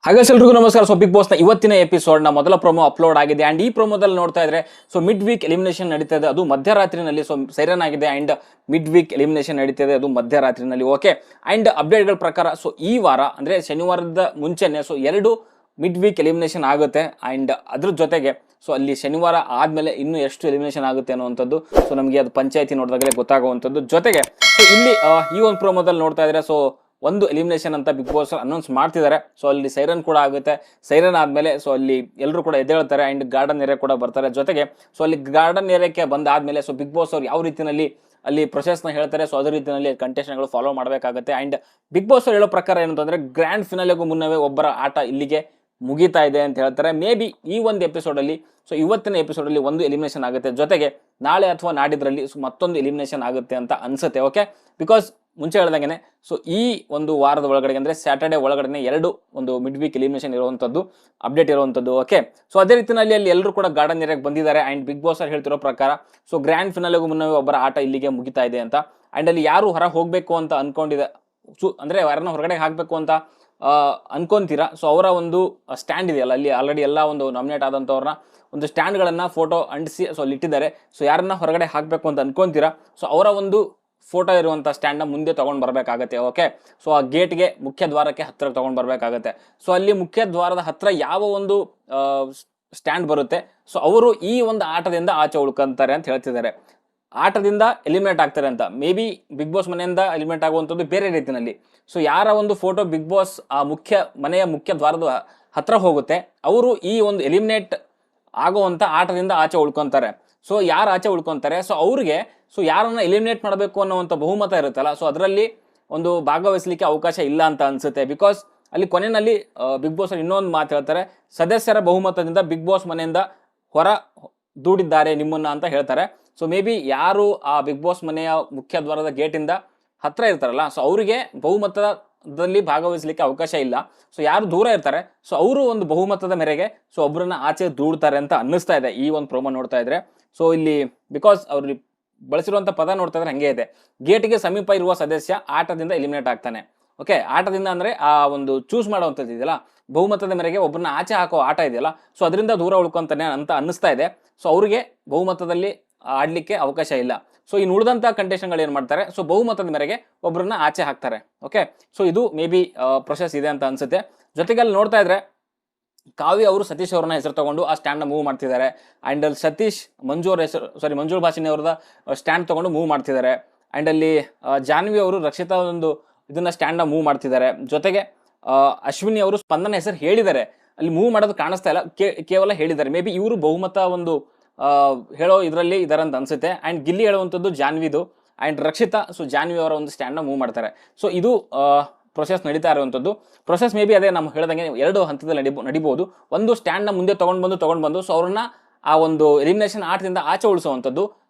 ಹಾಗೆ ಎಲ್ರಿಗೂ ನಮಸ್ಕಾರ. ಸೊ ಬಿಗ್ ಬಾಸ್ ನ ಇವತ್ತಿನ ಎಪಿಸೋಡ್ ನ ಮೊದಲ ಪ್ರೋಮೋ ಅಪ್ಲೋಡ್ ಆಗಿದೆ ಅಂಡ್ ಈ ಪ್ರೋಮೋದಲ್ಲಿ ನೋಡ್ತಾ ಇದ್ರೆ ಸೊ ಮಿಡ್ ವೀಕ್ ಎಲಿಮಿನೇಷನ್ ನಡೀತಾ ಇದೆ, ಅದು ಮಧ್ಯರಾತ್ರಿನಲ್ಲಿ. ಸೊ ಸೈರನ್ ಆಗಿದೆ ಅಂಡ್ ಮಿಡ್ ವೀಕ್ ಎಲಿಮಿನೇಷನ್ ನಡೀತಾ ಇದೆ, ಅದು ಮಧ್ಯರಾತ್ರಿನಲ್ಲಿ. ಓಕೆ, ಅಂಡ್ ಅಪ್ಡೇಟ್ಗಳ ಪ್ರಕಾರ ಸೊ ಈ ವಾರ ಅಂದ್ರೆ ಶನಿವಾರದ ಮುಂಚೆನೆ ಸೊ 2 ಮಿಡ್ ವೀಕ್ ಎಲಿಮಿನೇಷನ್ ಆಗುತ್ತೆ ಅಂಡ್ ಅದ್ರ ಜೊತೆಗೆ ಸೊ ಅಲ್ಲಿ ಶನಿವಾರ ಆದ್ಮೇಲೆ ಇನ್ನು ಎಷ್ಟು ಎಲಿಮಿನೇಷನ್ ಆಗುತ್ತೆ ಅನ್ನುವಂಥದ್ದು ಸೊ ನಮಗೆ ಅದು ಪಂಚಾಯತಿ ನೋಡಿದಾಗಲೇ ಗೊತ್ತಾಗುವಂಥದ್ದು. ಜೊತೆಗೆ ಸೊ ಇಲ್ಲಿ ಈ ಒಂದು ಪ್ರೋಮೋದಲ್ಲಿ ನೋಡ್ತಾ ಇದ್ರೆ ಸೊ ಒಂದು ಎಲಿಮಿನೇಷನ್ ಅಂತ ಬಿಗ್ ಬಾಸ್ ಅನೌನ್ಸ್ ಮಾಡ್ತಿದ್ದಾರೆ. ಸೊ ಅಲ್ಲಿ ಸೈರನ್ ಕೂಡ ಆಗುತ್ತೆ. ಸೈರನ್ ಆದ್ಮೇಲೆ ಸೊ ಅಲ್ಲಿ ಎಲ್ಲರೂ ಕೂಡ ಎದ್ದೇಳ್ತಾರೆ ಅಂಡ್ ಗಾರ್ಡನ್ ಏರಿಯಾ ಕೂಡ ಬರ್ತಾರೆ. ಜೊತೆಗೆ ಸೊ ಅಲ್ಲಿ ಗಾರ್ಡನ್ ಏರಿಯಾಕ್ಕೆ ಬಂದಾದ್ಮೇಲೆ ಸೊ ಬಿಗ್ ಬಾಸ್ ಅವ್ರು ಯಾವ ರೀತಿಯಲ್ಲಿ ಅಲ್ಲಿ ಪ್ರೊಸೆಸ್ನ ಹೇಳ್ತಾರೆ ಸೊ ಅದೇ ರೀತಿಯಲ್ಲಿ ಕಂಟೆಸ್ಟೆಂಟ್ಗಳು ಫಾಲೋ ಮಾಡಬೇಕಾಗುತ್ತೆ. ಅಂಡ್ ಬಿಗ್ ಬಾಸ್ ಅವ್ರು ಹೇಳೋ ಪ್ರಕಾರ ಏನಂತಂದ್ರೆ ಗ್ರ್ಯಾಂಡ್ ಫಿನಾಲೆಗೂ ಮುನ್ನವೇ ಒಬ್ಬರ ಆಟ ಇಲ್ಲಿಗೆ ಮುಗಿತಾ ಇದೆ ಅಂತ ಹೇಳ್ತಾರೆ. ಮೇ ಬಿ ಈ ಒಂದು ಎಪಿಸೋಡ್ ಅಲ್ಲಿ ಸೊ ಇವತ್ತಿನ ಎಪಿಸೋಡ್ ಅಲ್ಲಿ ಒಂದು ಎಲಿಮಿನೇಷನ್ ಆಗುತ್ತೆ, ಜೊತೆಗೆ ನಾಳೆ ಅಥವಾ ನಾಡಿದ್ರಲ್ಲಿ ಮತ್ತೊಂದು ಎಲಿಮಿನೇಷನ್ ಆಗುತ್ತೆ ಅಂತ ಅನ್ಸುತ್ತೆ. ಓಕೆ, ಬಿಕಾಸ್ ಮುಂಚೆ ಹೇಳ್ದಂಗೆ ಸೊ ಈ ಒಂದು ವಾರದ ಒಳಗಡೆ ಅಂದ್ರೆ ಸ್ಯಾಟರ್ಡೆ ಒಳಗಡೆ 2 ಒಂದು ಮಿಡ್ ವೀಕ್ ಎಲಿಮಿನೇಷನ್ ಇರುವಂತದ್ದು ಅಪ್ಡೇಟ್ ಇರುವಂತದ್ದು. ಓಕೆ, ಸೊ ಅದೇ ರೀತಿಯಲ್ಲಿ ಅಲ್ಲಿ ಎಲ್ಲರೂ ಕೂಡ ಗಾರ್ಡನ್ ಏರಿಯಾಗೆ ಬಂದಿದ್ದಾರೆ ಅಂಡ್ ಬಿಗ್ ಬಾಸ್ ಅವ್ರು ಹೇಳ್ತಿರೋ ಪ್ರಕಾರ ಸೊ ಗ್ರ್ಯಾಂಡ್ ಫಿನಾಲೆಗೂ ಮುನ್ನವೇ ಒಬ್ಬರ ಆಟ ಇಲ್ಲಿಗೆ ಮುಗಿತಾ ಇದೆ ಅಂತ. ಅಂಡ್ ಅಲ್ಲಿ ಯಾರು ಹೊರ ಹೋಗ್ಬೇಕು ಅಂತ ಅನ್ಕೊಂಡಿದೆ ಅಂದ್ರೆ ಯಾರನ್ನ ಹೊರಗಡೆ ಹಾಕ್ಬೇಕು ಅಂತ ಅನ್ಕೊಂತೀರಾ ಸೊ ಅವರ ಒಂದು ಸ್ಟ್ಯಾಂಡ್ ಇದೆಯಲ್ಲ, ಅಲ್ಲಿ ಆಲ್ರೆಡಿ ಎಲ್ಲ ಒಂದು ನಾಮಿನೇಟ್ ಆದಂಥವ್ರನ್ನ ಒಂದು ಸ್ಟ್ಯಾಂಡ್ಗಳನ್ನ ಫೋಟೋ ಅಂಟಿಸಿ ಸೊ ಅಲ್ಲಿ ಇಟ್ಟಿದ್ದಾರೆ. ಸೊ ಯಾರನ್ನ ಹೊರಗಡೆ ಹಾಕಬೇಕು ಅಂತ ಅನ್ಕೊಂತೀರಾ ಸೊ ಅವರ ಒಂದು ಫೋಟೋ ಇರುವಂಥ ಸ್ಟ್ಯಾಂಡ್ನ ಮುಂದೆ ತೊಗೊಂಡು ಬರಬೇಕಾಗತ್ತೆ. ಓಕೆ, ಸೊ ಆ ಗೇಟ್ಗೆ ಮುಖ್ಯ ದ್ವಾರಕ್ಕೆ ಹತ್ತಿರ ತೊಗೊಂಡು ಬರಬೇಕಾಗತ್ತೆ. ಸೊ ಅಲ್ಲಿ ಮುಖ್ಯ ದ್ವಾರದ ಹತ್ರ ಯಾವ ಒಂದು ಸ್ಟ್ಯಾಂಡ್ ಬರುತ್ತೆ ಸೊ ಅವರು ಈ ಒಂದು ಆಟದಿಂದ ಆಚೆ ಉಳ್ಕೊಂತಾರೆ ಅಂತ ಹೇಳ್ತಿದ್ದಾರೆ. ಆಟದಿಂದ ಎಲಿಮಿನೇಟ್ ಆಗ್ತಾರೆ ಅಂತ. ಮೇ ಬಿ ಬಿಗ್ ಬಾಸ್ ಮನೆಯಿಂದ ಎಲಿಮಿನೇಟ್ ಆಗುವಂಥದ್ದು ಬೇರೆ ರೀತಿಯಲ್ಲಿ. ಸೊ ಯಾರ ಒಂದು ಫೋಟೋ ಬಿಗ್ ಬಾಸ್ ಆ ಮನೆಯ ಮುಖ್ಯ ದ್ವಾರದ ಹತ್ರ ಹೋಗುತ್ತೆ ಅವರು ಈ ಒಂದು ಎಲಿಮಿನೇಟ್ ಆಗುವಂಥ ಆಟದಿಂದ ಆಚೆ ಉಳ್ಕೊಂತಾರೆ. ಸೊ ಯಾರು ಆಚೆ ಉಳ್ಕೊಂತಾರೆ ಸೊ ಅವ್ರಿಗೆ ಸೊ ಯಾರನ್ನ ಎಲಿಮಿನೇಟ್ ಮಾಡಬೇಕು ಅನ್ನೋವಂಥ ಬಹುಮತ ಇರುತ್ತಲ್ಲ ಸೊ ಅದರಲ್ಲಿ ಒಂದು ಭಾಗವಹಿಸಲಿಕ್ಕೆ ಅವಕಾಶ ಇಲ್ಲ ಅಂತ ಅನ್ಸುತ್ತೆ. ಬಿಕಾಸ್ ಅಲ್ಲಿ ಕೊನೆಯಲ್ಲಿ ಬಿಗ್ ಬಾಸ್ ಇನ್ನೊಂದು ಮಾತು ಹೇಳ್ತಾರೆ, ಸದಸ್ಯರ ಬಹುಮತದಿಂದ ಬಿಗ್ ಬಾಸ್ ಮನೆಯಿಂದ ಹೊರ ದೂಡಿದ್ದಾರೆ ನಿಮ್ಮನ್ನ ಅಂತ ಹೇಳ್ತಾರೆ. ಸೊ ಮೇ ಬಿ ಯಾರು ಆ ಬಿಗ್ ಬಾಸ್ ಮನೆಯ ಮುಖ್ಯ ದ್ವಾರದ ಗೇಟಿಂದ ಹತ್ರ ಇರ್ತಾರಲ್ಲ ಸೊ ಅವರಿಗೆ ಬಹುಮತದಲ್ಲಿ ಭಾಗವಹಿಸಲಿಕ್ಕೆ ಅವಕಾಶ ಇಲ್ಲ. ಸೊ ಯಾರು ದೂರ ಇರ್ತಾರೆ ಸೊ ಅವರು ಒಂದು ಬಹುಮತದ ಮೇರೆಗೆ ಸೊ ಒಬ್ಬರನ್ನ ಆಚೆ ದೂಡ್ತಾರೆ ಅಂತ ಅನ್ನಿಸ್ತಾ ಇದೆ ಈ ಒಂದು ಪ್ರೋಮೋ ನೋಡ್ತಾ ಇದ್ರೆ. ಸೊ ಇಲ್ಲಿ ಬಿಕಾಸ್ ಅವ್ರು ಬಳಸಿರುವಂಥ ಪದ ನೋಡ್ತಾ ಇದ್ರೆ ಹಂಗೆ ಇದೆ, ಗೇಟ್ಗೆ ಸಮೀಪ ಇರುವ ಸದಸ್ಯ ಆಟದಿಂದ ಎಲಿಮಿನೇಟ್ ಆಗ್ತಾನೆ. ಓಕೆ, ಆಟದಿಂದ ಅಂದ್ರೆ ಆ ಒಂದು ಚೂಸ್ ಮಾಡುವಂಥದ್ದು ಇದೆಯಲ್ಲ, ಬಹುಮತದ ಮೇರೆಗೆ ಒಬ್ಬರನ್ನ ಆಚೆ ಹಾಕೋ ಆಟ ಇದೆಯಲ್ಲ ಸೊ ಅದರಿಂದ ದೂರ ಉಳ್ಕೊಂತಾನೆ ಅಂತ ಅನ್ನಿಸ್ತಾ ಇದೆ. ಸೊ ಅವ್ರಿಗೆ ಬಹುಮತದಲ್ಲಿ ಆಡ್ಲಿಕ್ಕೆ ಅವಕಾಶ ಇಲ್ಲ. ಸೊ ಇನ್ನು ಉಳಿದಂಥ ಕಂಟೆಸ್ಟೆಂಟ್ಗಳು ಏನು ಮಾಡ್ತಾರೆ ಸೊ ಬಹುಮತದ ಮೇರೆಗೆ ಒಬ್ಬರನ್ನ ಆಚೆ ಹಾಕ್ತಾರೆ. ಓಕೆ, ಸೊ ಇದು ಮೇ ಬಿ ಪ್ರೊಸೆಸ್ ಇದೆ ಅಂತ ಅನ್ಸುತ್ತೆ. ಜೊತೆಗೆ ಅಲ್ಲಿ ನೋಡ್ತಾ ಇದ್ರೆ ಕಾವ್ಯ ಅವರು ಸತೀಶ್ ಅವ್ರನ್ನ ಹೆಸರು ತಗೊಂಡು ಆ ಸ್ಟ್ಯಾಂಡ್ನ ಮೂವ್ ಮಾಡ್ತಿದ್ದಾರೆ. ಅಂಡ್ ಅಲ್ಲಿ ಸತೀಶ್ ಮಂಜುಳ ಭಾಷಿನಿ ಅವ್ರದ ಸ್ಟ್ಯಾಂಡ್ ತಗೊಂಡು ಮೂವ್ ಮಾಡ್ತಿದ್ದಾರೆ. ಅಂಡ್ ಅಲ್ಲಿ ಜಾನ್ವಿ ಅವರು ರಕ್ಷಿತಾ ಒಂದು ಇದನ್ನ ಸ್ಟ್ಯಾಂಡ್ನ ಮೂವ್ ಮಾಡ್ತಿದ್ದಾರೆ. ಜೊತೆಗೆ ಅಶ್ವಿನಿ ಅವರು ಸ್ಪಂದನ ಹೆಸರು ಹೇಳಿದ್ದಾರೆ, ಅಲ್ಲಿ ಮೂವ್ ಮಾಡೋದು ಕಾಣಿಸ್ತಾ ಇಲ್ಲ, ಕೇವಲ ಹೇಳಿದ್ದಾರೆ. ಮೇ ಬಿ ಇವರು ಬಹುಮತ ಒಂದು ಹೇಳೋ ಇದರಲ್ಲಿ ಇದಾರೆ ಅಂತ ಅನ್ಸುತ್ತೆ. ಅಂಡ್ ಗಿಲ್ಲಿ ಹೇಳುವಂಥದ್ದು ಜಾನ್ವಿದು ಅಂಡ್ ರಕ್ಷಿತಾ ಸೊ ಜಾನ್ವಿ ಅವರ ಒಂದು ಸ್ಟ್ಯಾಂಡ್ನ ಮೂವ್ ಮಾಡ್ತಾರೆ. ಸೊ ಇದು ಪ್ರೊಸೆಸ್ ನಡೀತಾ ಇರುವಂಥದ್ದು. ಪ್ರೊಸೆಸ್ ಮೇ ಬಿ ಅದೇ ನಮ್ಮ ಹೇಳ್ದಂಗೆ 2 ಹಂತದಲ್ಲಿ ನಡಿಬಹುದು. ಒಂದು ಸ್ಟ್ಯಾಂಡ್ನ ಮುಂದೆ ತೊಗೊಂಡು ಬಂದು ಸೊ ಅವ್ರನ್ನ ಆ ಒಂದು ಎಲಿಮಿನೇಷನ್ ಆಟದಿಂದ ಆಚೆ ಉಳಿಸುವಂಥದ್ದು.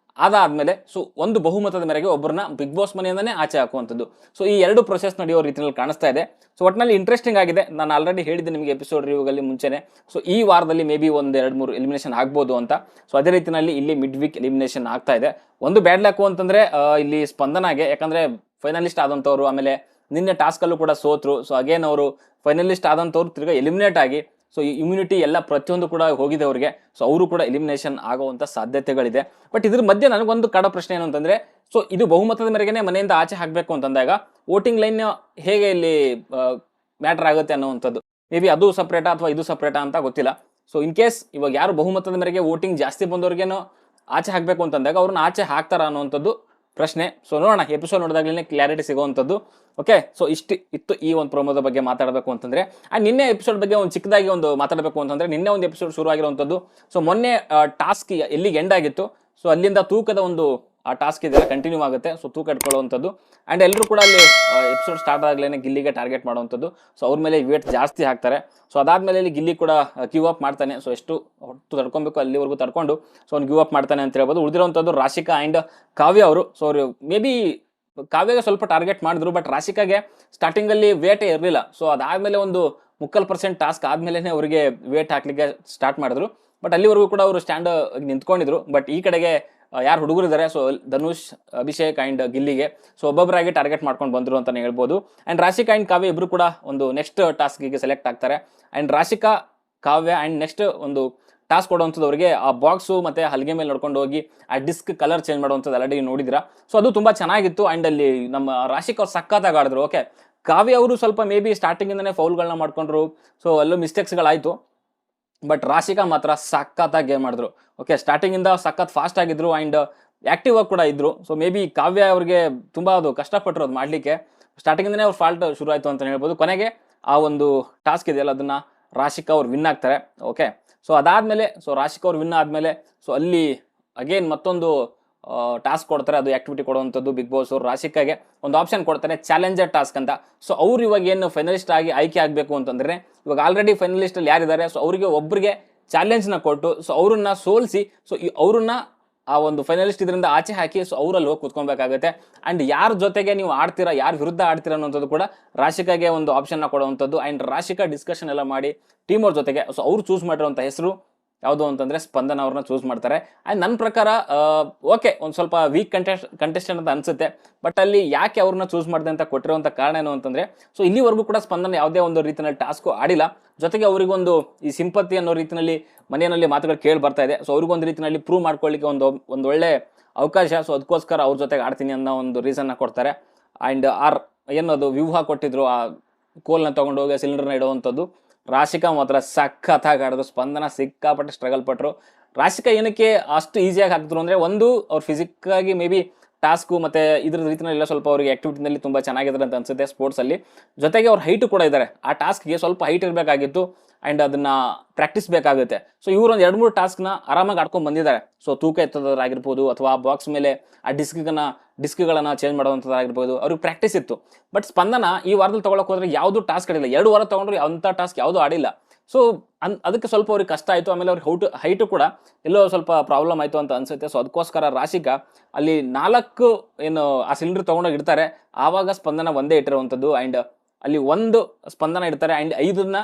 ಅದಾದ್ಮೇಲೆ ಸೊ ಒಂದು ಬಹುಮತದ ಮೇರೆಗೆ ಒಬ್ಬರನ್ನ ಬಿಗ್ ಬಾಸ್ ಮನೆಯಿಂದನೇ ಆಚೆ ಹಾಕುವಂಥದ್ದು. ಸೊ ಈ 2 ಪ್ರೊಸೆಸ್ ನಡೆಯೋ ರೀತಿಯಲ್ಲಿ ಕಾಣಿಸ್ತಾ ಇದೆ. ಸೊ ಒಟ್ಟಿನಲ್ಲಿ ಇಂಟ್ರೆಸ್ಟಿಂಗ್ ಆಗಿದೆ. ನಾನು ಆಲ್ರೆಡಿ ಹೇಳಿದ್ದೆ ನಿಮಗೆ ಎಪಿಸೋಡ್ ರಿವ್ಯೂಗಲ್ಲಿ ಮುಂಚೆನೆ ಸೊ ಈ ವಾರದಲ್ಲಿ ಮೇ ಬಿ 1-2-3 ಎಲಿಮಿನೇಷನ್ ಆಗ್ಬೋದು ಅಂತ. ಸೊ ಅದೇ ರೀತಿಯಲ್ಲಿ ಇಲ್ಲಿ ಮಿಡ್ ವೀಕ್ ಎಲಿಮಿನೇಷನ್ ಆಗ್ತಾ ಇದೆ. ಒಂದು ಬ್ಯಾಡ್ ಲಕ್ ಅಂತಂದ್ರೆ ಇಲ್ಲಿ ಸ್ಪಂದನಾಗೆ, ಯಾಕಂದ್ರೆ ಫೈನಲಿಸ್ಟ್ ಆದಂಥವ್ರು ಆಮೇಲೆ ನಿನ್ನೆ ಟಾಸ್ಕಲ್ಲೂ ಕೂಡ ಸೋತ್ರು. ಸೊ ಅಗೇನ್ ಅವರು ಫೈನಲಿಸ್ಟ್ ಆದಂಥವ್ರು ತಿರ್ಗಾ ಎಲಿಮಿನೇಟ್ ಆಗಿ ಸೊ ಇಮ್ಯುನಿಟಿ ಎಲ್ಲ ಪ್ರತಿಯೊಂದು ಕೂಡ ಹೋಗಿದೆ ಅವ್ರಿಗೆ. ಸೊ ಅವರು ಕೂಡ ಎಲಿಮಿನೇಷನ್ ಆಗುವಂಥ ಸಾಧ್ಯತೆಗಳಿದೆ. ಬಟ್ ಇದ್ರ ಮಧ್ಯೆ ನನಗೊಂದು ಕಾಡೋ ಪ್ರಶ್ನೆ ಏನು ಅಂತಂದ್ರೆ ಸೊ ಇದು ಬಹುಮತದ ಮೇರೆಗೆ ಮನೆಯಿಂದ ಆಚೆ ಹಾಕಬೇಕು ಅಂತಂದಾಗ ವೋಟಿಂಗ್ ಲೈನ್ ಹೇಗೆ ಇಲ್ಲಿ ಮ್ಯಾಟರ್ ಆಗುತ್ತೆ ಅನ್ನೋವಂಥದ್ದು. ಮೇ ಬಿ ಅದು ಸಪ್ರೇಟಾ ಅಥವಾ ಇದು ಸಪ್ರೇಟಾ ಅಂತ ಗೊತ್ತಿಲ್ಲ. ಸೊ ಇನ್ ಕೇಸ್ ಇವಾಗ ಯಾರು ಬಹುಮತದ ಮೇರೆಗೆ ವೋಟಿಂಗ್ ಜಾಸ್ತಿ ಬಂದವ್ರಿಗೇನೋ ಆಚೆ ಹಾಕಬೇಕು ಅಂತಂದಾಗ ಅವ್ರನ್ನ ಆಚೆ ಹಾಕ್ತಾರ ಅನ್ನೋವಂಥದ್ದು ಪ್ರಶ್ನೆ. ಸೊ ನೋಡೋಣ, ಎಪಿಸೋಡ್ ನೋಡಿದಾಗಲೇ ಕ್ಲಾರಿಟಿ ಸಿಗುವಂಥದ್ದು. ಓಕೆ, ಸೊ ಇತ್ತು ಈ ಒಂದು ಪ್ರೋಮೋದ ಬಗ್ಗೆ ಮಾತಾಡಬೇಕು ಅಂತಂದ್ರೆ. ಆ್ಯಂಡ್ ನಿನ್ನೆ ಎಪಿಸೋಡ್ ಬಗ್ಗೆ ಒಂದು ಚಿಕ್ಕದಾಗಿ ಒಂದು ಮಾತಾಡಬೇಕು ಅಂತಂದ್ರೆ, ನಿನ್ನೆ ಒಂದು ಎಪಿಸೋಡ್ ಶುರು ಆಗಿರುವಂಥದ್ದು. ಸೊ ಮೊನ್ನೆ ಟಾಸ್ಕ್ ಎಲ್ಲಿಗೆ ಎಂಡ್ ಆಗಿತ್ತು ಸೊ ಅಲ್ಲಿಂದ ತೂಕದ ಒಂದು ಆ ಟಾಸ್ಕ್ ಇದೆಲ್ಲ ಕಂಟಿನ್ಯೂ ಆಗುತ್ತೆ. ಸೊ ತೂಕ ಇಟ್ಕೊಳ್ಳುವಂಥದ್ದು. ಆ್ಯಂಡ್ ಎಲ್ಲರೂ ಕೂಡ ಅಲ್ಲಿ ಎಪಿಸೋಡ್ ಸ್ಟಾರ್ಟ್ ಆಗಲೇ ಗಿಲ್ಲಿಗೆ ಟಾರ್ಗೆಟ್ ಮಾಡುವಂಥದ್ದು. ಸೊ ಅವ್ರ ಮೇಲೆ ವೇಟ್ ಜಾಸ್ತಿ ಹಾಕ್ತಾರೆ. ಸೊ ಅದಾದ್ಮೇಲೆ ಇಲ್ಲಿ ಗಿಲ್ಲಿ ಕೂಡ ಗಿವ್ ಅಪ್ ಮಾಡ್ತಾನೆ. ಸೊ ಎಷ್ಟು ಹೊತ್ತು ತಡ್ಕೊಬೇಕು ಅಲ್ಲಿವರೆಗೂ ತಡ್ಕೊಂಡು ಸೊ ಅವ್ನು ಗಿವ್ ಅಪ್ ಮಾಡ್ತಾನೆ ಅಂತ ಹೇಳ್ಬೋದು. ಉಳಿದಿರುವಂಥದ್ದು ರಾಶಿಕಾ ಆ್ಯಂಡ್ ಕಾವ್ಯ ಅವರು. ಸೊ ಅವರು ಮೇ ಬಿ ಕಾವ್ಯಗೆ ಸ್ವಲ್ಪ ಟಾರ್ಗೆಟ್ ಮಾಡಿದ್ರು, ಬಟ್ ರಾಶಿಕಾಗೆ ಸ್ಟಾರ್ಟಿಂಗಲ್ಲಿ ವೇಟೇ ಇರಲಿಲ್ಲ. ಸೊ ಅದಾದಮೇಲೆ ಒಂದು 3% ಟಾಸ್ಕ್ ಆದಮೇಲೆ ಅವರಿಗೆ ವೇಟ್ ಹಾಕ್ಲಿಕ್ಕೆ ಸ್ಟಾರ್ಟ್ ಮಾಡಿದ್ರು. ಬಟ್ ಅಲ್ಲಿವರೆಗೂ ಕೂಡ ಅವರು ಸ್ಟ್ಯಾಂಡ್ ನಿಂತ್ಕೊಂಡಿದ್ರು. ಬಟ್ ಈ ಕಡೆಗೆ ಯಾರು ಹುಡುಗರಿದ್ದಾರೆ, ಸೊ ಧನುಷ್, ಅಭಿಷೇಕ್ ಆ್ಯಂಡ್ ಗಿಲ್ಲಿಗೆ ಸೊ ಒಬ್ಬೊಬ್ಬರಾಗಿ ಟಾರ್ಗೆಟ್ ಮಾಡ್ಕೊಂಡು ಬಂದರು ಅಂತಲೇ ಹೇಳ್ಬೋದು. ಆ್ಯಂಡ್ ರಾಶಿಕಾ ಆ್ಯಂಡ್ ಕಾವ್ಯ ಇಬ್ಬರು ಕೂಡ ಒಂದು ನೆಕ್ಸ್ಟ್ ಟಾಸ್ಕಿಗೆ ಸೆಲೆಕ್ಟ್ ಆಗ್ತಾರೆ. And Rashika, Kavya and next ಒಂದು ಟಾಸ್ಕ್ ಕೊಡುವಂಥದ್ದು ಅವರಿಗೆ ಆ ಬಾಕ್ಸು ಮತ್ತು ಹಲ್ಗೆ ಮೇಲೆ ನೋಡ್ಕೊಂಡು ಹೋಗಿ ಆ ಡಿಸ್ಕ್ ಕಲರ್ ಚೇಂಜ್ ಮಾಡುವಂಥದ್ದು ಆಲ್ರೆಡಿ ನೋಡಿದಿರಾ. ಸೊ ಅದು ತುಂಬ ಚೆನ್ನಾಗಿತ್ತು. ಆ್ಯಂಡ್ ಅಲ್ಲಿ ನಮ್ಮ ರಾಶಿಕಾ ಅವ್ರು ಸಖತ್ತಾಗಿ ಆಡಿದ್ರು. ಓಕೆ, ಕಾವ್ಯ ಅವರು ಸ್ವಲ್ಪ ಮೇ ಬಿ ಸ್ಟಾರ್ಟಿಂಗಿಂದನೇ ಫೌಲ್ಗಳನ್ನ ಮಾಡ್ಕೊಂಡ್ರು, ಸೊ ಅಲ್ಲೂ ಮಿಸ್ಟೇಕ್ಸ್ಗಳಾಯಿತು. ಬಟ್ ರಾಶಿಕಾ ಮಾತ್ರ ಸಖತ್ತಾಗಿ ಗೇಮ್ ಮಾಡಿದ್ರು. ಓಕೆ, ಸ್ಟಾರ್ಟಿಂಗಿಂದ ಸಖತ್ ಫಾಸ್ಟ್ ಆಗಿದ್ರು ಆ್ಯಂಡ್ ಆ್ಯಕ್ಟಿವ್ ಆಗಿ ಕೂಡ ಇದ್ರು. ಸೊ ಮೇ ಬಿ ಕಾವ್ಯ ಅವ್ರಿಗೆ ತುಂಬ ಅದು ಕಷ್ಟಪಟ್ಟರು ಅದು ಮಾಡಲಿಕ್ಕೆ. ಸ್ಟಾರ್ಟಿಂಗಿಂದನೇ ಅವ್ರು ಫಾಲ್ಟ್ ಶುರು ಆಯಿತು ಅಂತ ಹೇಳ್ಬೋದು. ಕೊನೆಗೆ ಆ ಒಂದು ಟಾಸ್ಕ್ ಇದೆಯಲ್ಲ ಅದನ್ನು ರಾಶಿಕಾ ಅವ್ರು ವಿನ್ ಆಗ್ತಾರೆ. ಓಕೆ, ಸೊ ಅದಾದಮೇಲೆ ಸೊ ರಾಶಿಕಾ ಅವ್ರು ವಿನ್ ಆದಮೇಲೆ ಸೊ ಅಲ್ಲಿ ಅಗೇನ್ ಮತ್ತೊಂದು ಟಾಸ್ಕ್ ಕೊಡ್ತಾರೆ. ಅದು ಆ್ಯಕ್ಟಿವಿಟಿ ಕೊಡುವಂಥದ್ದು ಬಿಗ್ ಬಾಸ್ ಅವರು ರಾಶಿಕಾಗೆ ಒಂದು ಆಪ್ಷನ್ ಕೊಡ್ತಾರೆ, ಚಾಲೆಂಜರ್ ಟಾಸ್ಕ್ ಅಂತ. ಸೊ ಅವ್ರು ಇವಾಗ ಏನು ಫೈನಲಿಸ್ಟ್ ಆಗಿ ಆಯ್ಕೆ ಆಗಬೇಕು ಅಂತಂದರೆ, ಇವಾಗ ಆಲ್ರೆಡಿ ಫೈನಲಿಸ್ಟಲ್ಲಿ ಯಾರಿದ್ದಾರೆ ಸೊ ಅವರಿಗೆ ಒಬ್ಬರಿಗೆ ಚಾಲೆಂಜ್ನ ಕೊಟ್ಟು ಸೊ ಅವ್ರನ್ನ ಸೋಲಿಸಿ ಸೊ ಅವ್ರನ್ನ ಆ ಒಂದು ಫೈನಲಿಸ್ಟ್ ಇದರಿಂದ ಆಚೆ ಹಾಕಿ ಸೊ ಅವರಲ್ಲಿ ಹೋಗಿ ಕುತ್ಕೊಬೇಕಾಗುತ್ತೆ. ಆ್ಯಂಡ್ ಯಾರ ಜೊತೆಗೆ ನೀವು ಆಡ್ತೀರಾ, ಯಾರ ವಿರುದ್ಧ ಆಡ್ತೀರಾ ಅನ್ನೋಂಥದ್ದು ಕೂಡ ರಾಶಿಕಾಗೆ ಒಂದು ಆಪ್ಷನ್ನ ಕೊಡುವಂಥದ್ದು. ಆ್ಯಂಡ್ ರಾಶಿಕಾ ಡಿಸ್ಕಷನ್ ಎಲ್ಲ ಮಾಡಿ ಟೀಮ್ ಅವ್ರ ಜೊತೆಗೆ ಸೊ ಅವ್ರು ಚೂಸ್ ಮಾಡಿರೋಂಥ ಹೆಸರು ಯಾವುದು ಅಂತಂದರೆ ಸ್ಪಂದನ ಅವ್ರನ್ನ ಚೂಸ್ ಮಾಡ್ತಾರೆ. ಆ್ಯಂಡ್ ನನ್ನ ಪ್ರಕಾರ ಓಕೆ ಒಂದು ಸ್ವಲ್ಪ ವೀಕ್ ಕಂಟೆಸ್ಟೆಂಟ್ ಅಂತ ಅನಿಸುತ್ತೆ. ಬಟ್ ಅಲ್ಲಿ ಯಾಕೆ ಅವ್ರನ್ನ ಚೂಸ್ ಮಾಡಿದೆ ಅಂತ ಕೊಟ್ಟಿರೋಂಥ ಕಾರಣ ಏನು ಅಂತಂದರೆ, ಸೊ ಇಲ್ಲಿವರೆಗೂ ಕೂಡ ಸ್ಪಂದನ ಯಾವುದೇ ಒಂದು ರೀತಿಯಲ್ಲಿ ಟಾಸ್ಕು ಆಡಿಲ್ಲ. ಜೊತೆಗೆ ಅವರಿಗೊಂದು ಈ ಸಿಂಪತಿ ಅನ್ನೋ ರೀತಿಯಲ್ಲಿ ಮನೆಯಲ್ಲಿ ಮಾತುಗಳು ಕೇಳಿ ಬರ್ತಾ ಇದೆ. ಸೊ ಅವ್ರಿಗೊಂದು ರೀತಿಯಲ್ಲಿ ಪ್ರೂವ್ ಮಾಡ್ಕೊಳ್ಳಿಕ್ಕೆ ಒಂದು ಒಳ್ಳೆ ಅವಕಾಶ. ಸೊ ಅದಕ್ಕೋಸ್ಕರ ಅವ್ರ ಜೊತೆಗೆ ಆಡ್ತೀನಿ ಅನ್ನೋ ಒಂದು ರೀಸನ್ನ ಕೊಡ್ತಾರೆ. ಆ್ಯಂಡ್ ಏನದು ವ್ಯೂಹ ಕೊಟ್ಟಿದ್ರು, ಆ ಕೋಲ್ನ ತೊಗೊಂಡು ಹೋಗಿ ಸಿಲಿಂಡರ್ನ ಇಡುವಂಥದ್ದು. ರಾಶಿಕಾ ಮಾತ್ರ ಸಖತ್ತಾಗಿ ಆಡಿದ್ರು. ಸ್ಪಂದನ ಸಿಕ್ಕಾಪಟ್ಟೆ ಸ್ಟ್ರಗಲ್ ಪಟ್ಟರು. ರಾಶಿಕಾ ಏನಕ್ಕೆ ಅಷ್ಟು ಈಸಿಯಾಗಿ ಹಾಕಿದ್ರು ಅಂದರೆ, ಒಂದು ಅವ್ರು ಫಿಸಿಕ್ಕಾಗಿ ಮೇ ಬಿ ಟಾಸ್ಕು ಮತ್ತು ಇದ್ರ ರೀತಿಯಲ್ಲ ಸ್ವಲ್ಪ ಅವರಿಗೆ ಆ್ಯಕ್ಟಿವಿಟಿನಲ್ಲಿ ತುಂಬ ಚೆನ್ನಾಗಿದ್ದಾರೆ ಅಂತ ಅನಿಸುತ್ತೆ ಸ್ಪೋರ್ಟ್ಸಲ್ಲಿ. ಜೊತೆಗೆ ಅವ್ರ ಹೈಟು ಕೂಡ ಇದ್ದಾರೆ. ಆ ಟಾಸ್ಕ್ಗೆ ಸ್ವಲ್ಪ ಹೈಟ್ ಇರಬೇಕಾಗಿತ್ತು ಆ್ಯಂಡ್ ಅದನ್ನು ಪ್ರಾಕ್ಟೀಸ್ ಬೇಕಾಗುತ್ತೆ. ಸೊ ಇವರು ಒಂದು 2-3 ಟಾಸ್ಕ್ನ ಆರಾಮಾಗಿ ಆಡ್ಕೊಂಡು ಬಂದಿದ್ದಾರೆ. ಸೊ ತೂಕ ಎತ್ತೋದಾಗಿರ್ಬೋದು ಅಥವಾ ಬಾಕ್ಸ್ ಮೇಲೆ ಆ ಡಿಸ್ಕ್ಗಳನ್ನು ಚೇಂಜ್ ಮಾಡುವಂಥದ್ದಾಗಿರ್ಬೋದು, ಅವ್ರಿಗೆ ಪ್ರಾಕ್ಟೀಸ್ ಇತ್ತು. ಬಟ್ ಸ್ಪಂದನ ಈ ವಾರದಲ್ಲಿ ತೊಗೊಳಕ್ಕೆ ಹೋದರೆ ಯಾವುದೂ ಟಾಸ್ಕ್ ಆಡಿಲ್ಲ. 2 ವಾರ ತೊಗೊಂಡ್ರು ಅಂಥ ಟಾಸ್ಕ್ ಯಾವುದೂ ಆಡಿಲ್ಲ. ಸೊ ಅದಕ್ಕೆ ಸ್ವಲ್ಪ ಅವ್ರಿಗೆ ಕಷ್ಟ ಆಯಿತು. ಆಮೇಲೆ ಅವ್ರಿಗೆ ಹೈಟು ಕೂಡ ಎಲ್ಲೋ ಸ್ವಲ್ಪ ಪ್ರಾಬ್ಲಮ್ ಆಯಿತು ಅಂತ ಅನಿಸುತ್ತೆ. ಸೊ ಅದಕ್ಕೋಸ್ಕರ ರಾಶಿಕಾ ಅಲ್ಲಿ 4 ಏನು ಆ ಸಿಲಿಂಡರ್ ತೊಗೊಂಡೋಗಿ ಇಡ್ತಾರೆ. ಆವಾಗ ಸ್ಪಂದನ ಒಂದೇ ಇಟ್ಟಿರುವಂಥದ್ದು. ಆ್ಯಂಡ್ ಅಲ್ಲಿ 1 ಸ್ಪಂದನ ಇಡ್ತಾರೆ ಆ್ಯಂಡ್ 5ನ್ನ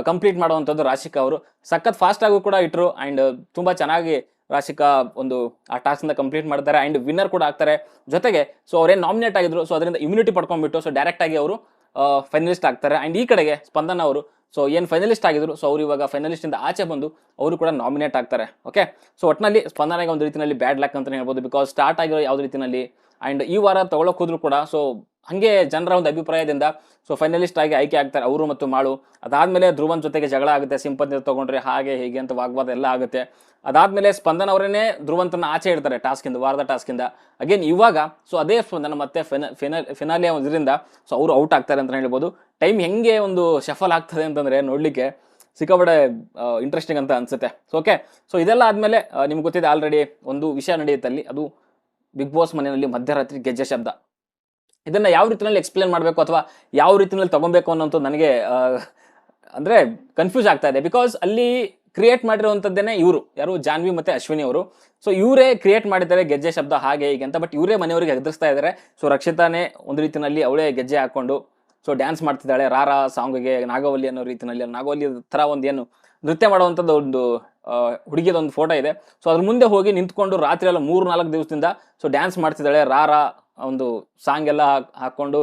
ಕಂಪ್ಲೀಟ್ ಮಾಡುವಂಥದ್ದು ರಾಶಿಕಾ ಅವರು. ಸಖತ್ ಫಾಸ್ಟಾಗೂ ಕೂಡ ಇಟ್ಟರು. ಆ್ಯಂಡ್ ತುಂಬ ಚೆನ್ನಾಗಿ ರಾಶಿಕಾ ಒಂದು ಆ ಟಾಸ್ಕ್ನ ಕಂಪ್ಲೀಟ್ ಮಾಡ್ತಾರೆ ಆ್ಯಂಡ್ ವಿನ್ನರ್ ಕೂಡ ಆಗ್ತಾರೆ. ಜೊತೆಗೆ ಸೊ ಅವರೇನು ನಾಮಿನೇಟ್ ಆಗಿದ್ರು, ಸೊ ಅದರಿಂದ ಇಮ್ಯುನಿಟಿ ಪಡ್ಕೊಂಡ್ಬಿಟ್ಟು ಸೊ ಡೈರೆಕ್ಟಾಗಿ ಅವರು ಫೈನಲಿಸ್ಟ್ ಆಗ್ತಾರೆ. ಆ್ಯಂಡ್ ಈ ಕಡೆಗೆ ಸ್ಪಂದನ ಅವರು ಸೊ ಏನು ಫೈನಲಿಸ್ಟ್ ಆಗಿದ್ರು, ಸೊ ಅವರು ಇವಾಗ ಫೈನಲಿಸ್ಟಿಂದ ಆಚೆ ಬಂದು ಅವರು ಕೂಡ ನಾಮಿನೇಟ್ ಆಗ್ತಾರೆ. ಓಕೆ, ಸೊ ಒಟ್ಟಿನಲ್ಲಿ ಸ್ಪಂದನೆಗೆ ಒಂದು ರೀತಿಯಲ್ಲಿ ಬ್ಯಾಡ್ ಲಕ್ ಅಂತಲೇ ಹೇಳ್ಬೋದು. ಬಿಕಾಸ್ ಸ್ಟಾರ್ಟ್ ಆಗಿರೋ ಯಾವುದೇ ರೀತಿಯಲ್ಲಿ ಆ್ಯಂಡ್ ಈ ವಾರ ತೊಗೊಳಕ್ಕೆ ಹೋದ್ರು ಕೂಡ ಸೊ ಹಾಗೆ ಜನರ ಒಂದು ಅಭಿಪ್ರಾಯದಿಂದ ಸೊ ಫೈನಲಿಸ್ಟ್ ಆಗಿ ಆಯ್ಕೆ ಆಗ್ತಾರೆ ಅವರು ಮತ್ತು ಮಾಳು. ಅದಾದಮೇಲೆ ಧ್ರುವನ್ ಜೊತೆಗೆ ಜಗಳ ಆಗುತ್ತೆ, ಸಿಂಪತಿ ತೊಗೊಂಡ್ರೆ ಹಾಗೆ ಹೀಗೆ ಅಂತ ವಾಗ್ವಾದ ಎಲ್ಲ ಆಗುತ್ತೆ. ಅದಾದಮೇಲೆ ಸ್ಪಂದನ ಅವರನ್ನೇ ಧ್ರುವಂತನ ಆಚೆ ಇಡ್ತಾರೆ ವಾರದ ಟಾಸ್ಕಿಂದ. ಅಗೇನ್ ಇವಾಗ ಸೊ ಅದೇ ಸ್ಪಂದನ ಮತ್ತೆ ಫಿನಾಲಿಯ ಇದರಿಂದ ಸೊ ಅವರು ಔಟ್ ಆಗ್ತಾರೆ ಅಂತ ಹೇಳ್ಬೋದು. ಟೈಮ್ ಹೆಂಗೆ ಒಂದು ಶಫಲ್ ಆಗ್ತದೆ ಅಂತಂದರೆ ನೋಡಲಿಕ್ಕೆ ಸಿಕ್ಕಾಪಟ್ಟೆ ಇಂಟ್ರೆಸ್ಟಿಂಗ್ ಅಂತ ಅನಿಸುತ್ತೆ. ಸೊ ಓಕೆ, ಸೊ ಇದೆಲ್ಲ ಆದಮೇಲೆ ನಿಮ್ಗೆ ಗೊತ್ತಿದೆ ಆಲ್ರೆಡಿ ಒಂದು ವಿಷಯ ನಡೆಯುತ್ತೆ ಅಲ್ಲಿ. ಅದು ಬಿಗ್ ಬಾಸ್ ಮನೆಯಲ್ಲಿ ಮಧ್ಯರಾತ್ರಿ ಗೆಜ್ಜೆ ಶಬ್ದ. ಇದನ್ನು ಯಾವ ರೀತಿಯಲ್ಲಿ ಎಕ್ಸ್ಪ್ಲೇನ್ ಮಾಡಬೇಕು ಅಥವಾ ಯಾವ ರೀತಿಯಲ್ಲಿ ತೊಗೊಬೇಕು ಅನ್ನೋಂಥದ್ದು ನನಗೆ ಅಂದರೆ ಕನ್ಫ್ಯೂಸ್ ಆಗ್ತಾ ಇದೆ. ಬಿಕಾಸ್ ಅಲ್ಲಿ ಕ್ರಿಯೇಟ್ ಮಾಡಿರುವಂಥದ್ದೇನೆ ಇವರು ಯಾರು, ಜಾನ್ವಿ ಮತ್ತು ಅಶ್ವಿನಿ ಅವರು. ಸೊ ಇವರೇ ಕ್ರಿಯೇಟ್ ಮಾಡಿದ್ದಾರೆ ಗೆಜ್ಜೆ ಶಬ್ದ ಹಾಗೆ ಹೀಗೆ ಅಂತ. ಬಟ್ ಇವರೇ ಮನೆಯವರಿಗೆ ಹೆದರಿಸ್ತಾ ಇದ್ದಾರೆ. ಸೊ ರಕ್ಷಿತಾನೇ ಒಂದು ರೀತಿಯಲ್ಲಿ ಅವಳೇ ಗೆಜ್ಜೆ ಹಾಕ್ಕೊಂಡು ಸೊ ಡ್ಯಾನ್ಸ್ ಮಾಡ್ತಿದ್ದಾಳೆ ರಾರಾ ಸಾಂಗ್ಗೆ, ನಾಗವಲ್ಲಿ ಅನ್ನೋ ರೀತಿಯಲ್ಲಿ. ನಾಗವಲ್ಲಿ ಥರ ಒಂದು ಏನು ನೃತ್ಯ ಮಾಡುವಂಥದ್ದು ಒಂದು ಹುಡುಗಿದೊಂದು ಫೋಟೋ ಇದೆ. ಸೊ ಅದ್ರ ಮುಂದೆ ಹೋಗಿ ನಿಂತ್ಕೊಂಡು ರಾತ್ರಿ ಎಲ್ಲ 3-4 ದಿವಸದಿಂದ ಸೊ ಡ್ಯಾನ್ಸ್ ಮಾಡ್ತಿದ್ದಾಳೆ. ರಾರಾ ಒಂದು ಸಾಂಗ್ ಎಲ್ಲ ಹಾಕ್ಕೊಂಡು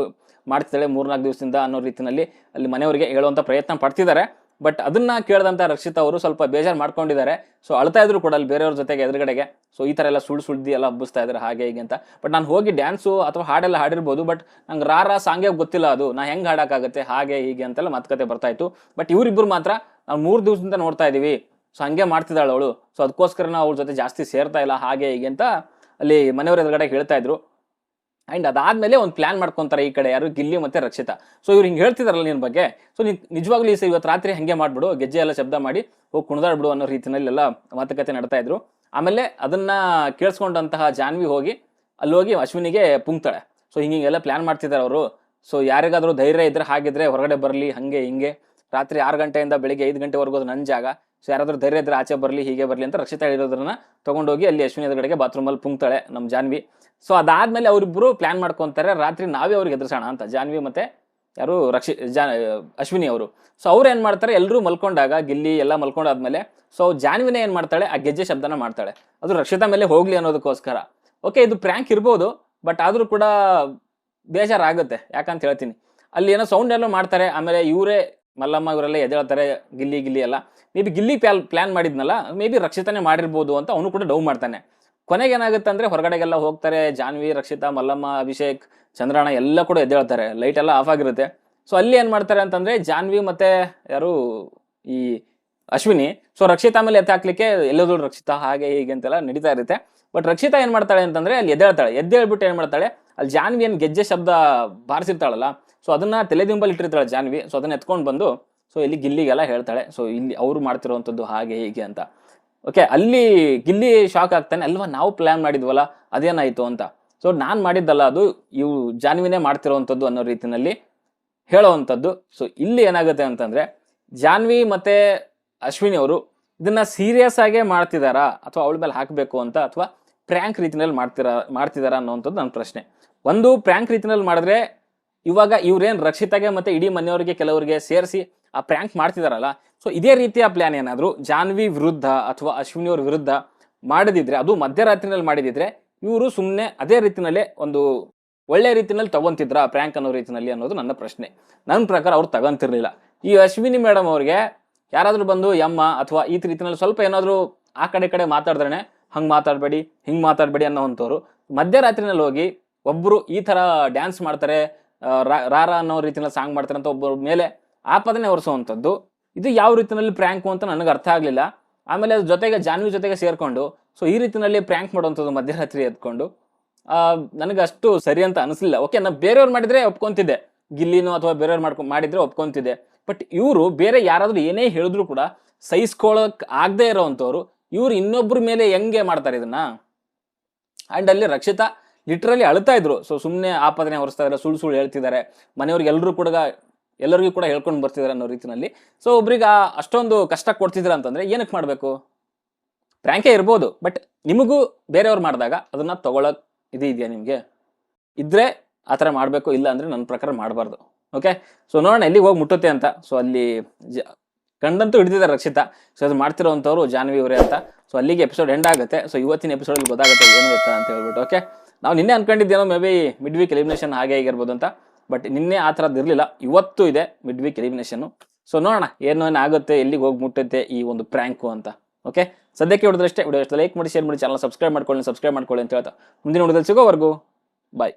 ಮಾಡ್ತಿದ್ದಾಳೆ 3-4 ದಿವಸದಿಂದ ಅನ್ನೋ ರೀತಿಯಲ್ಲಿ ಅಲ್ಲಿ ಮನೆಯವರಿಗೆ ಹೇಳುವಂಥ ಪ್ರಯತ್ನ ಪಡ್ತಿದ್ದಾರೆ. ಬಟ್ ಅದನ್ನ ಕೇಳಿದಂಥ ರಕ್ಷಿತಾ ಅವರು ಸ್ವಲ್ಪ ಬೇಜಾರು ಮಾಡ್ಕೊಂಡಿದ್ದಾರೆ. ಸೊ ಅಳ್ತಾ ಇದ್ರು ಕೂಡ ಅಲ್ಲಿ ಬೇರೆಯವ್ರ ಜೊತೆಗೆ ಎದುರುಗಡೆಗೆ. ಸೊ ಈ ಥರ ಎಲ್ಲ ಸುಳ್ಳು ಎಲ್ಲ ಹಬ್ಬಿಸ್ತಾ ಇದ್ದಾರೆ ಹಾಗೆ ಹೀಗೆ ಅಂತ. ಬಟ್ ನಾನು ಹೋಗಿ ಡ್ಯಾನ್ಸು ಅಥವಾ ಹಾಡೆಲ್ಲ ಹಾಡಿರ್ಬೋದು, ಬಟ್ ನಂಗೆ ರಾರಾ ಸಾಂಗೇ ಗೊತ್ತಿಲ್ಲ, ಅದು ನಾ ಹೆಂಗೆ ಹಾಡೋಕ್ಕಾಗುತ್ತೆ ಹಾಗೆ ಹೀಗೆ ಅಂತೆಲ್ಲ ಮಾತುಕತೆ ಬರ್ತಾ ಇತ್ತು. ಬಟ್ ಇವರಿಬ್ಬರು ಮಾತ್ರ ನಾವು 3 ದಿವಸದಿಂದ ನೋಡ್ತಾ ಇದ್ದೀವಿ, ಸೊ ಹಂಗೆ ಮಾಡ್ತಿದ್ದಾಳೆ ಅವಳು, ಸೊ ಅದಕ್ಕೋಸ್ಕರ ನಾವು ಅವ್ರ ಜೊತೆ ಜಾಸ್ತಿ ಸೇರ್ತಾ ಇಲ್ಲ ಹಾಗೆ ಹೀಗೆ ಅಂತ ಅಲ್ಲಿ ಮನೆಯವ್ರ ಎದುರುಗಡೆ ಹೇಳ್ತಾ ಇದ್ರು. ಆ್ಯಂಡ್ ಅದಾದಮೇಲೆ ಒಂದು ಪ್ಲ್ಯಾನ್ ಮಾಡ್ಕೊತಾರೆ ಈ ಕಡೆ ಯಾರು, ಗಿಲ್ಲಿ ಮತ್ತು ರಕ್ಷಿತಾ. ಸೊ ಇವ್ರು ಹಿಂಗೆ ಹೇಳ್ತಿದಾರಲ್ಲ ನಿನ್ನ ಬಗ್ಗೆ, ಸೊ ನಿಜವಾಗ್ಲೂ ಇವತ್ತು ರಾತ್ರಿ ಹಾಗೆ ಮಾಡಿಬಿಡು, ಗೆಜ್ಜೆ ಎಲ್ಲ ಶಬ್ದ ಮಾಡಿ ಹೋಗಿ ಕುಣಿದಾಡ್ಬಿಡು ಅನ್ನೋ ರೀತಿಯಲ್ಲಿ ಎಲ್ಲ ಮಾತುಕತೆ ನಡ್ತಾ ಇದ್ರು. ಆಮೇಲೆ ಅದನ್ನು ಕೇಳಿಸ್ಕೊಂಡಂತಹ ಜಾನ್ವಿ ಹೋಗಿ ಅಲ್ಲಿ ಹೋಗಿ ಅಶ್ವಿನಿಗೆ ಪುಂಕ್ತಾಳೆ. ಸೊ ಹಿಂಗೆಲ್ಲ ಪ್ಲ್ಯಾನ್ ಮಾಡ್ತಿದ್ದಾರೆ ಅವರು. ಸೊ ಯಾರಿಗಾದರೂ ಧೈರ್ಯ ಇದ್ದರೆ ಹಾಗಿದ್ರೆ ಹೊರಗಡೆ ಬರಲಿ, ಹಾಗೆ ಹಿಂಗೆ ರಾತ್ರಿ 6 ಗಂಟೆಯಿಂದ ಬೆಳಿಗ್ಗೆ 5 ಗಂಟೆವರೆಗೂ ಅದು ನನ್ನ ಜಾಗ, ಸೊ ಯಾರಾದರೂ ಧೈರ್ಯ ಇದ್ದರೆ ಆಚೆ ಬರಲಿ, ಹೀಗೆ ಬರಲಿ ಅಂತ ರಕ್ಷಿತಾ ಹೇಳಿರೋದ್ರನ್ನ ತೊಗೊಂಡೋಗಿ ಅಲ್ಲಿ ಅಶ್ವಿನಿ ಎದುರುಗಡೆಗೆ ಬಾತ್ರೂಮಲ್ಲಿ ಪುಂಕ್ತಾಳೆ ನಮ್ಮ ಜಾನ್ವಿ. ಸೊ ಅದಾದಮೇಲೆ ಅವರಿಬ್ಬರು ಪ್ಲ್ಯಾನ್ ಮಾಡ್ಕೊತಾರೆ, ರಾತ್ರಿ ನಾವೇ ಅವ್ರಿಗೆ ಎದುರಿಸೋಣ ಅಂತ ಜಾನ್ವಿ ಮತ್ತು ಯಾರು ಅಶ್ವಿನಿ ಅವರು. ಸೊ ಅವ್ರು ಏನು ಮಾಡ್ತಾರೆ, ಎಲ್ಲರೂ ಮಲ್ಕೊಂಡಾಗ ಗಿಲ್ಲಿ ಎಲ್ಲ ಮಲ್ಕೊಂಡಾದ್ಮೇಲೆ ಸೊ ಜಾನ್ವಿನೇ ಏನು ಮಾಡ್ತಾಳೆ, ಆ ಗೆಜ್ಜೆ ಶಬ್ದನ ಮಾಡ್ತಾಳೆ. ಅದು ರಕ್ಷಿತಾ ಮೇಲೆ ಹೋಗ್ಲಿ ಅನ್ನೋದಕ್ಕೋಸ್ಕರ. ಓಕೆ, ಇದು ಪ್ರ್ಯಾಂಕ್ ಇರ್ಬೋದು, ಬಟ್ ಆದರೂ ಕೂಡ ಬೇಜಾರಾಗುತ್ತೆ. ಯಾಕಂತ ಹೇಳ್ತೀನಿ, ಅಲ್ಲಿ ಏನೋ ಸೌಂಡ್ ಎಲ್ಲ ಮಾಡ್ತಾರೆ, ಆಮೇಲೆ ಇವರೇ ಮಲ್ಲಮ್ಮ ಇವರೆಲ್ಲ ಎದ್ದೇಳ್ತಾರೆ, ಗಿಲ್ಲಿ ಎಲ್ಲ. ಮೇ ಬಿ ಗಿಲ್ಲಿ ಪ್ಲಾನ್ ಮಾಡಿದ್ನಲ್ಲ, ಮೇ ಬಿ ರಕ್ಷಿತಾನೇ ಮಾಡಿರ್ಬೋದು ಅಂತ ಅವನು ಕೂಡ ಡೌ ಮಾಡ್ತಾನೆ. ಕೊನೆಗೆ ಏನಾಗುತ್ತೆ ಅಂದರೆ ಹೊರಗಡೆಗೆಲ್ಲ ಹೋಗ್ತಾರೆ, ಜಾನ್ವಿ, ರಕ್ಷಿತಾ, ಮಲ್ಲಮ್ಮ, ಅಭಿಷೇಕ್, ಚಂದ್ರಣ್ಣ ಎಲ್ಲ ಕೂಡ ಎದ್ದೇಳ್ತಾರೆ, ಲೈಟ್ ಎಲ್ಲ ಆಫ್ ಆಗಿರುತ್ತೆ. ಸೊ ಅಲ್ಲಿ ಏನು ಮಾಡ್ತಾರೆ ಅಂತಂದರೆ ಜಾನ್ವಿ ಮತ್ತು ಯಾರು ಈ ಅಶ್ವಿನಿ ಸೊ ರಕ್ಷಿತಾ ಮೇಲೆ ಎತ್ತಾಕ್ಲಿಕ್ಕೆ ಎಲ್ಲೋದ್ರು ರಕ್ಷಿತಾ ಹಾಗೆ ಹೀಗೆ ಅಂತೆಲ್ಲ ನಡೀತಾ ಇರುತ್ತೆ. ಬಟ್ ರಕ್ಷಿತಾ ಏನು ಮಾಡ್ತಾಳೆ ಅಂತಂದರೆ ಅಲ್ಲಿ ಎದ್ದೇಳ್ಬಿಟ್ಟು ಏನು ಮಾಡ್ತಾಳೆ, ಅಲ್ಲಿ ಜಾನ್ವಿ ಏನು ಗೆಜ್ಜೆ ಶಬ್ದ ಬಾರಿಸಿರ್ತಾಳಲ್ಲ, ಸೊ ಅದನ್ನ ತಲೆದಿಂಬಲ್ಲಿ ಇಟ್ಟಿರ್ತಾಳೆ ಜಾನ್ವಿ. ಸೊ ಅದನ್ನ ಎತ್ಕೊಂಡು ಬಂದು ಸೊ ಇಲ್ಲಿ ಗಿಲ್ಲಿಗೆಲ್ಲ ಹೇಳ್ತಾಳೆ, ಸೊ ಇಲ್ಲಿ ಅವರು ಮಾಡ್ತಿರೋವಂಥದ್ದು ಹಾಗೆ ಹೀಗೆ ಅಂತ. ಓಕೆ, ಅಲ್ಲಿ ಗಿಲ್ಲಿ ಶಾಕ್ ಆಗ್ತಾನೆ, ಅಲ್ವಾ ನಾವು ಪ್ಲ್ಯಾನ್ ಮಾಡಿದ್ವಲ್ಲ ಅದೇನಾಯಿತು ಅಂತ. ಸೊ ನಾನು ಮಾಡಿದ್ದಲ್ಲ, ಅದು ಇವು ಜಾನ್ವಿನೇ ಮಾಡ್ತಿರೋವಂಥದ್ದು ಅನ್ನೋ ರೀತಿಯಲ್ಲಿ ಹೇಳೋವಂಥದ್ದು. ಸೊ ಇಲ್ಲಿ ಏನಾಗುತ್ತೆ ಅಂತಂದರೆ ಜಾನ್ವಿ ಮತ್ತು ಅಶ್ವಿನಿ ಅವರು ಇದನ್ನು ಸೀರಿಯಸ್ ಆಗೇ ಮಾಡ್ತಿದ್ದಾರಾ ಅಥವಾ ಅವಳ ಮೇಲೆ ಹಾಕಬೇಕು ಅಂತ, ಅಥವಾ ಪ್ರ್ಯಾಂಕ್ ರೀತಿಯಲ್ಲಿ ಮಾಡ್ತಿದ್ದಾರಾ ಅನ್ನೋವಂಥದ್ದು ನನ್ನ ಪ್ರಶ್ನೆ. ಒಂದು ಪ್ರ್ಯಾಂಕ್ ರೀತಿಯಲ್ಲಿ ಮಾಡಿದ್ರೆ ಇವಾಗ ಇವ್ರೇನು ರಕ್ಷಿತಾಗೆ ಮತ್ತು ಇಡೀ ಮನೆಯವರಿಗೆ ಕೆಲವರಿಗೆ ಸೇರಿಸಿ ಆ ಪ್ರ್ಯಾಂಕ್ ಮಾಡ್ತಿದಾರಲ್ಲ, ಸೊ ಇದೇ ರೀತಿಯ ಪ್ಲ್ಯಾನ್ ಏನಾದರೂ ಜಾನ್ವಿ ವಿರುದ್ಧ ಅಥವಾ ಅಶ್ವಿನಿಯವ್ರ ವಿರುದ್ಧ ಮಾಡಿದಿದ್ರೆ, ಅದು ಮಧ್ಯರಾತ್ರಿನಲ್ಲಿ ಮಾಡಿದಿದ್ರೆ ಇವರು ಸುಮ್ಮನೆ ಅದೇ ರೀತಿಯಲ್ಲೇ ಒಂದು ಒಳ್ಳೆ ರೀತಿಯಲ್ಲಿ ತಗೊಂತಿದ್ರ ಪ್ರ್ಯಾಂಕ್ ಅನ್ನೋ ರೀತಿಯಲ್ಲಿ ಅನ್ನೋದು ನನ್ನ ಪ್ರಶ್ನೆ. ನನ್ನ ಪ್ರಕಾರ ಅವ್ರು ತಗೊಂತಿರ್ಲಿಲ್ಲ. ಈ ಅಶ್ವಿನಿ ಮೇಡಮ್ ಅವ್ರಿಗೆ ಯಾರಾದರೂ ಬಂದು ಯಮ್ಮ ಅಥವಾ ಈ ರೀತಿಯಲ್ಲಿ ಸ್ವಲ್ಪ ಏನಾದರೂ ಆ ಕಡೆ ಮಾತಾಡಿದ್ರೆ ಹಂಗೆ ಮಾತಾಡಬೇಡಿ ಹಿಂಗೆ ಮಾತಾಡಬೇಡಿ ಅನ್ನೋವಂಥವ್ರು ಮಧ್ಯರಾತ್ರಿನಲ್ಲಿ ಹೋಗಿ ಒಬ್ಬರು ಈ ಥರ ಡ್ಯಾನ್ಸ್ ಮಾಡ್ತಾರೆ, ರಾರ ಅನ್ನೋ ರೀತಿಯಲ್ಲಿ ಸಾಂಗ್ ಮಾಡ್ತಾರೆ ಅಂತ ಒಬ್ಬರ ಮೇಲೆ ಆಪಾದನೆ ಹೊರಿಸುವಂಥದ್ದು, ಇದು ಯಾವ ರೀತಿಯಲ್ಲಿ ಪ್ರ್ಯಾಂಕು ಅಂತ ನನಗೆ ಅರ್ಥ ಆಗಲಿಲ್ಲ. ಆಮೇಲೆ ಅದ್ರ ಜೊತೆಗೆ ಜಾನ್ವಿ ಜೊತೆಗೆ ಸೇರಿಕೊಂಡು ಸೊ ಈ ರೀತಿಯಲ್ಲಿ ಪ್ರ್ಯಾಂಕ್ ಮಾಡುವಂಥದ್ದು ಮಧ್ಯರಾತ್ರಿ ಎತ್ಕೊಂಡು ನನಗೆ ಅಷ್ಟು ಸರಿ ಅಂತ ಅನಿಸಲಿಲ್ಲ. ಓಕೆ, ನಾನು ಬೇರೆಯವ್ರು ಮಾಡಿದರೆ ಒಪ್ಕೊತಿದ್ದೆ, ಗಿಲ್ಲಿನೋ ಅಥವಾ ಬೇರೆಯವ್ರು ಮಾಡಿದರೆ ಒಪ್ಕೊತಿದ್ದೆ. ಬಟ್ ಇವರು ಬೇರೆ ಯಾರಾದರೂ ಏನೇ ಹೇಳಿದ್ರು ಕೂಡ ಸಹಿಸ್ಕೊಳ್ಳೋಕೆ ಆಗದೆ ಇರೋವಂಥವ್ರು ಇವ್ರು ಇನ್ನೊಬ್ಬರ ಮೇಲೆ ಹೆಂಗೆ ಮಾಡ್ತಾರೆ ಇದನ್ನ. ಆ್ಯಂಡ್ ಅಲ್ಲಿ ರಕ್ಷಿತಾ ಲಿಟ್ರಲಿ ಅಳ್ತಾ ಇದ್ರು. ಸೊ ಸುಮ್ಮನೆ ಆಪಾದನೆ ಹೊರಿಸ್ತಾ ಇದ್ದಾರೆ, ಸುಳ್ಳು ಹೇಳ್ತಿದ್ದಾರೆ, ಮನೆಯವ್ರಿಗೆ ಎಲ್ಲರಿಗೂ ಕೂಡ ಹೇಳ್ಕೊಂಡು ಬರ್ತಿದ್ದಾರೆ ಅನ್ನೋ ರೀತಿಯಲ್ಲಿ. ಸೊ ಒಬ್ರಿಗೆ ಅಷ್ಟೊಂದು ಕಷ್ಟ ಕೊಡ್ತಿದ್ರ ಅಂತಂದ್ರೆ ಏನಕ್ಕೆ ಮಾಡಬೇಕು? ಪ್ರ್ಯಾಂಕೇ ಇರ್ಬೋದು, ಬಟ್ ನಿಮಗೂ ಬೇರೆಯವ್ರು ಮಾಡಿದಾಗ ಅದನ್ನ ತಗೊಳಕ್ ಇದೆಯಾ ನಿಮಗೆ? ಇದ್ರೆ ಆ ಥರ ಮಾಡಬೇಕು, ಇಲ್ಲ ಅಂದರೆ ನನ್ನ ಪ್ರಕಾರ ಮಾಡಬಾರ್ದು. ಓಕೆ, ಸೊ ನೋಡೋಣ ಎಲ್ಲಿಗೆ ಹೋಗಿ ಮುಟ್ಟುತ್ತೆ ಅಂತ. ಸೊ ಅಲ್ಲಿ ಗಂಡಂತೂ ಹಿಡಿದಿದ್ದಾರೆ ರಕ್ಷಿತಾ, ಸೊ ಅದು ಮಾಡ್ತಿರೋವಂಥವ್ರು ಜಾನ್ವಿ ಅವರೇ ಅಂತ. ಸೊ ಅಲ್ಲಿಗೆ ಎಪಿಸೋಡ್ ಎಂಡ್ ಆಗುತ್ತೆ. ಸೊ ಇವತ್ತಿನ ಎಪಿಸೋಡಲ್ಲಿ ಗೊತ್ತಾಗುತ್ತೆ ಏನು ಇತ್ತ ಅಂತ ಹೇಳ್ಬಿಟ್ಟು. ಓಕೆ, ನಾವು ನಿನ್ನೆ ಅನ್ಕೊಂಡಿದ್ದೇನೋ maybe mid week elimination ಹಾಗೆ ಆಗಿರ್ಬೋದು ಅಂತ, ಬಟ್ ನಿನ್ನೆ ಆ ಥರದ್ದು ಇರಲಿಲ್ಲ, ಇವತ್ತು ಇದೆ ಮಿಡ್ ವೀಕ್ ಎಲಿಮಿನೇಷನ್ನು. ಸೊ ನೋಡೋಣ ಏನು ಆಗುತ್ತೆ, ಎಲ್ಲಿಗೆ ಹೋಗಿ ಮುಟ್ಟುತ್ತೆ ಈ ಒಂದು ಪ್ರ್ಯಾಂಕು ಅಂತ. ಓಕೆ, ಸದ್ಯಕ್ಕೆ ಹೊಡೆದ್ರಷ್ಟೇ. ವಿಡಿಯೋ ಲೈಕ್ ಮಾಡಿ, ಶೇರ್ ಮಾಡಿ, ಚಾನಲ್ ಸಬ್ಸ್ಕ್ರೈಬ್ ಮಾಡ್ಕೊಳ್ಳಿ ಅಂತ ಹೇಳ್ತಾ ಮುಂದಿನ ವಿಡಿಯೋದಲ್ಲಿ ಸಿಗೋವರೆಗೂ